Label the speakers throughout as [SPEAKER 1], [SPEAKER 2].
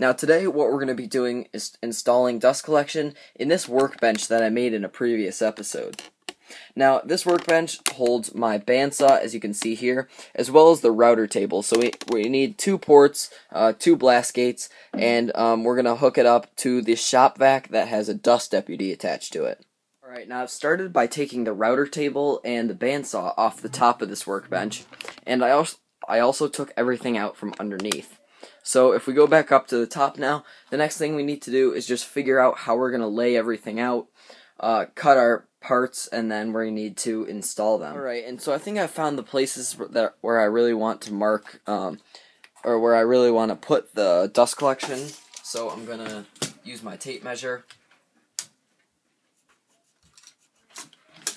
[SPEAKER 1] Now today what we're going to be doing is installing dust collection in this workbench that I made in a previous episode. Now this workbench holds my bandsaw, as you can see here, as well as the router table. So we need 2 ports, 2 blast gates, and we're going to hook it up to the shop vac that has a dust deputy attached to it. Alright, now I've started by taking the router table and the bandsaw off the top of this workbench, and I also took everything out from underneath. So if we go back up to the top now, the next thing we need to do is just figure out how we're going to lay everything out, cut our parts, and then we need to install them. Alright, and so I think I found the places where I really want to mark, or where I really want to put the dust collection. So I'm going to use my tape measure,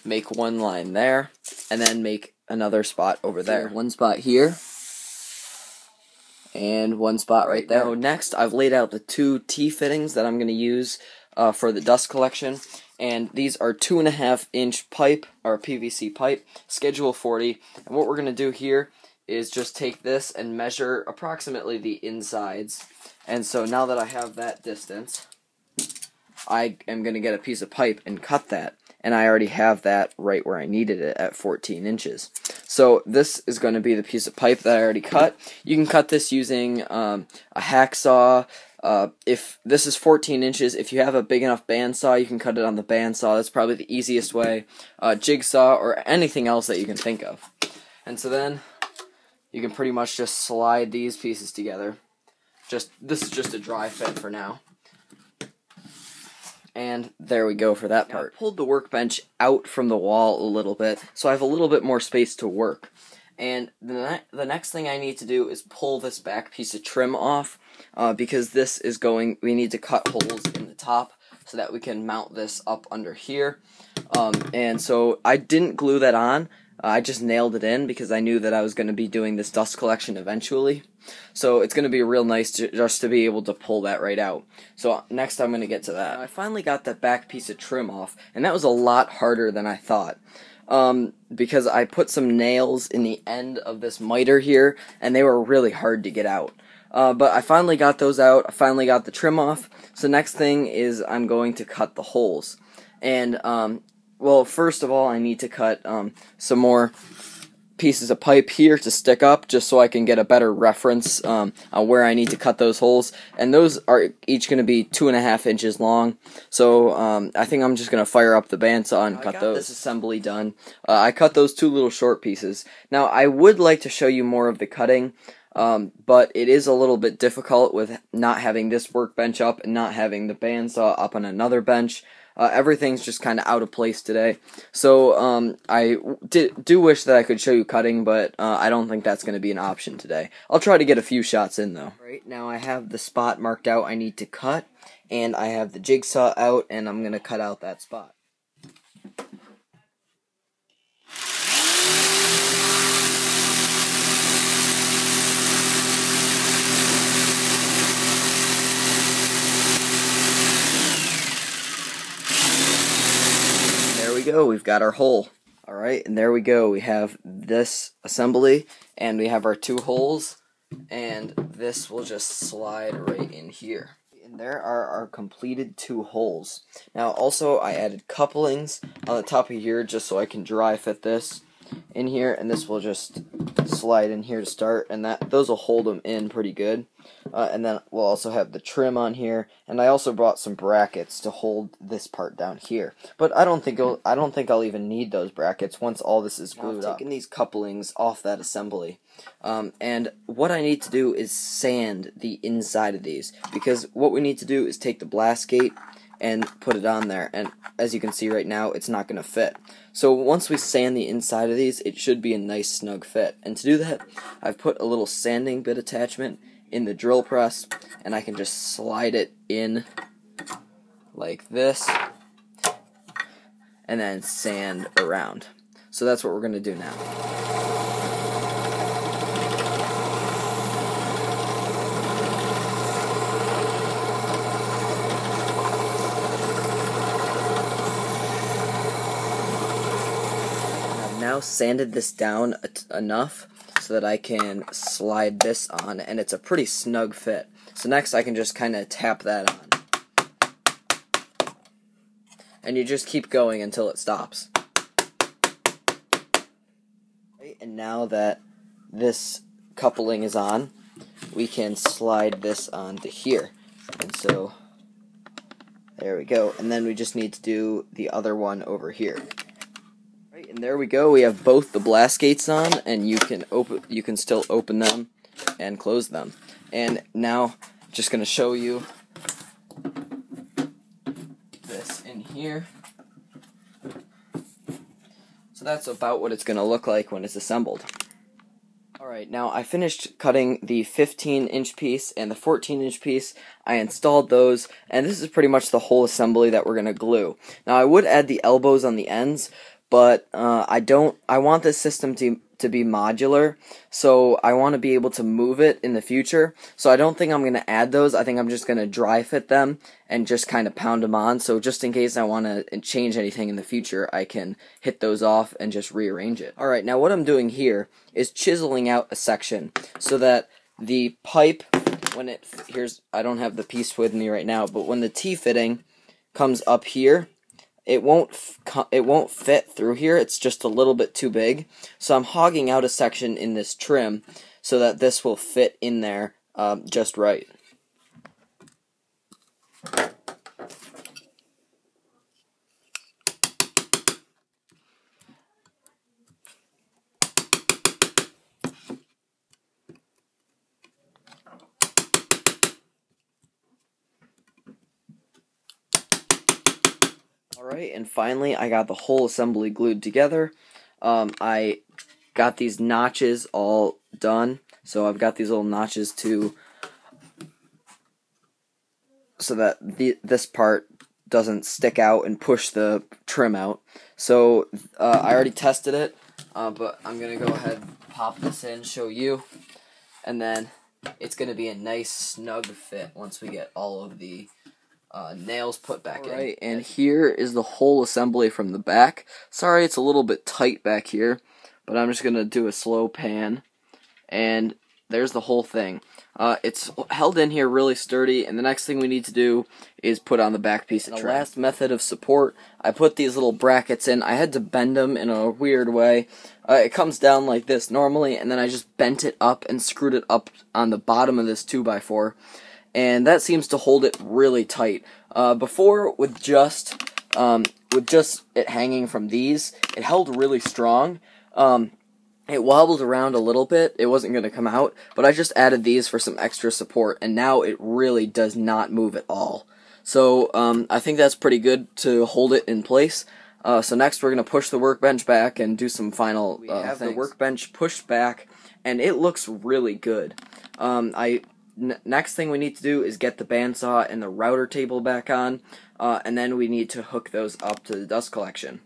[SPEAKER 1] make one line there, and then make another spot over there. One spot here, and one spot right there. Now, next, I've laid out the 2 T-fittings that I'm going to use for the dust collection, and these are 2.5-inch pipe, or PVC pipe, schedule 40, and what we're going to do here is just take this and measure approximately the insides. And so now that I have that distance, I am going to get a piece of pipe and cut that. And I already have that right where I needed it at 14 inches. So this is going to be the piece of pipe that I already cut. You can cut this using a hacksaw. If this is 14 inches, if you have a big enough bandsaw, you can cut it on the bandsaw. That's probably the easiest way. Jigsaw or anything else that you can think of. And so then you can pretty much just slide these pieces together. This is just a dry fit for now. And there we go for that part. I pulled the workbench out from the wall a little bit, so I have a little bit more space to work. And the next thing I need to do is pull this back piece of trim off, because we need to cut holes in the top so that we can mount this up under here. And so I didn't glue that on. I just nailed it in because I knew that I was going to be doing this dust collection eventually. So it's going to be real nice just to be able to pull that right out. So next I'm going to get to that. I finally got that back piece of trim off, and that was a lot harder than I thought. Because I put some nails in the end of this miter here, and they were really hard to get out. But I finally got those out. I finally got the trim off. So next thing is I'm going to cut the holes. And well, first of all, I need to cut some more pieces of pipe here to stick up, just so I can get a better reference on where I need to cut those holes. And those are each going to be 2.5 inches long. So I think I'm just going to fire up the bandsaw and cut those. This assembly done. I cut those 2 little short pieces. Now I would like to show you more of the cutting, but it is a little bit difficult with not having this workbench up and not having the bandsaw up on another bench. Everything's just kind of out of place today. So I do wish that I could show you cutting, but I don't think that's going to be an option today. I'll try to get a few shots in, though. Right now I have the spot marked out I need to cut, and I have the jigsaw out, and I'm going to cut out that spot. There we go, we've got our hole. Alright, and there we go, we have this assembly, and we have our 2 holes, and this will just slide right in here. And there are our completed 2 holes. Now also I added couplings on the top of here just so I can dry fit this in here, and this will just slide in here to start, and those will hold them in pretty good. And then we'll also have the trim on here, and I also brought some brackets to hold this part down here. But I don't think I'll even need those brackets once all this is glued up. I've taken these couplings off that assembly, and what I need to do is sand the inside of these, because what we need to do is take the blast gate and put it on there, and as you can see right now, it's not going to fit. So once we sand the inside of these, it should be a nice snug fit. And to do that, I've put a little sanding bit attachment in the drill press, and I can just slide it in like this, and then sand around. So that's what we're going to do now. Now sanded this down enough so that I can slide this on, and it's a pretty snug fit. So next I can just kind of tap that on. And you just keep going until it stops. Right, and now that this coupling is on, we can slide this onto here. And so, there we go. And then we just need to do the other one over here. Right, and there we go. We have both the blast gates on, and you can still open them and close them. And now, just going to show you this in here. So that's about what it's going to look like when it's assembled. Alright, now I finished cutting the 15-inch piece and the 14-inch piece. I installed those, and this is pretty much the whole assembly that we're going to glue. Now I would add the elbows on the ends, but I want this system to be modular, so I want to be able to move it in the future. So I don't think I'm going to add those. I think I'm just going to dry fit them and just kind of pound them on, so just in case I want to change anything in the future, I can hit those off and just rearrange it. Alright, now what I'm doing here is chiseling out a section so that the pipe, when I don't have the piece with me right now, but when the T-fitting comes up here, it won't fit through here. It's just a little bit too big. So I'm hogging out a section in this trim so that this will fit in there just right. Alright, and finally I got the whole assembly glued together. I got these notches all done, so I've got these little notches so that this part doesn't stick out and push the trim out. So I already tested it, but I'm going to go ahead and pop this in, show you, and then it's going to be a nice snug fit once we get all of the nails put back in. Right, and here is the whole assembly from the back. Sorry, it's a little bit tight back here, but I'm just going to do a slow pan, and there's the whole thing. It's held in here really sturdy, and the next thing we need to do is put on the back piece of trim. The last method of support, I put these little brackets in. I had to bend them in a weird way. It comes down like this normally, and then I just bent it up and screwed it up on the bottom of this 2x4. And that seems to hold it really tight. Before, with just it hanging from these, it held really strong. It wobbled around a little bit. It wasn't going to come out, but I just added these for some extra support, and now it really does not move at all. So I think that's pretty good to hold it in place. So next we're going to push the workbench back and do some final things. We have the workbench pushed back, and it looks really good. Next thing we need to do is get the bandsaw and the router table back on, and then we need to hook those up to the dust collection.